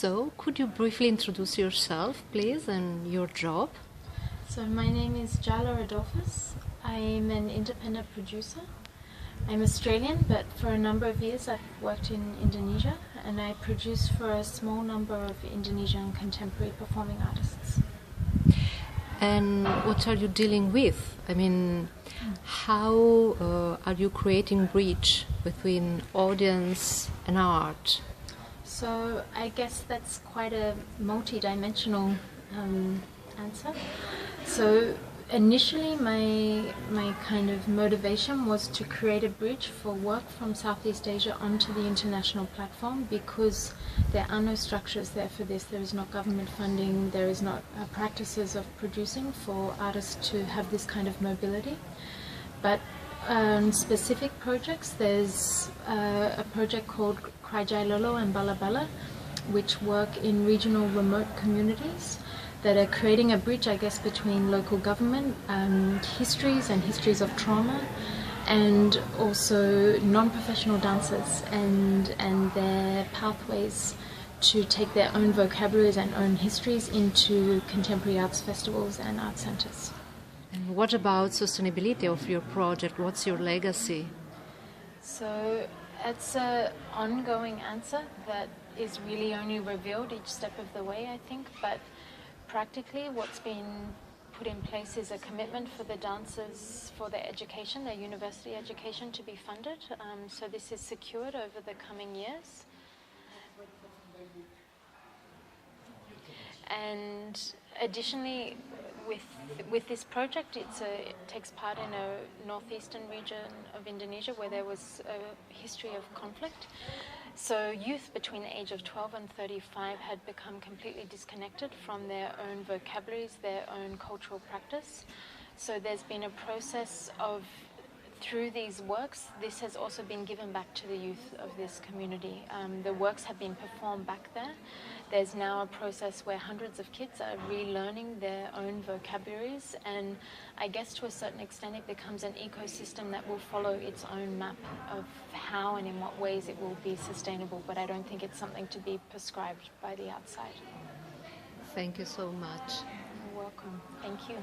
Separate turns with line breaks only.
So, could you briefly introduce yourself, please, and your job?
So my name is Jala Adolphus. I'm an independent producer. I'm Australian, but for a number of years I've worked in Indonesia, and I produce for a small number of Indonesian contemporary performing artists.
And what are you dealing with? I mean, how are you creating bridge between audience and art?
So I guess that's quite a multi-dimensional answer. So initially my kind of motivation was to create a bridge for work from Southeast Asia onto the international platform, because there are no structures there for this. There is not government funding, there is not practices of producing for artists to have this kind of mobility. But specific projects, there's a project called Krajai Lolo and Balabala, which work in regional remote communities that are creating a bridge, I guess, between local government histories and histories of trauma, and also non-professional dancers and their pathways to take their own vocabularies and own histories into contemporary arts festivals and art centers.
And what about sustainability of your project? What's your legacy?
So it's an ongoing answer that is really only revealed each step of the way, I think, but practically what's been put in place is a commitment for the dancers for their education, their university education, to be funded. So this is secured over the coming years. And additionally, with this project, it takes part in a northeastern region of Indonesia where there was a history of conflict. So youth between the age of 12 and 35 had become completely disconnected from their own vocabularies, their own cultural practice. So there's been a process of, through these works, this has also been given back to the youth of this community. The works have been performed back there. There's now a process where hundreds of kids are relearning their own vocabularies, and I guess to a certain extent it becomes an ecosystem that will follow its own map of how and in what ways it will be sustainable, but I don't think it's something to be prescribed by the outside.
Thank you so much.
You're welcome. Thank you.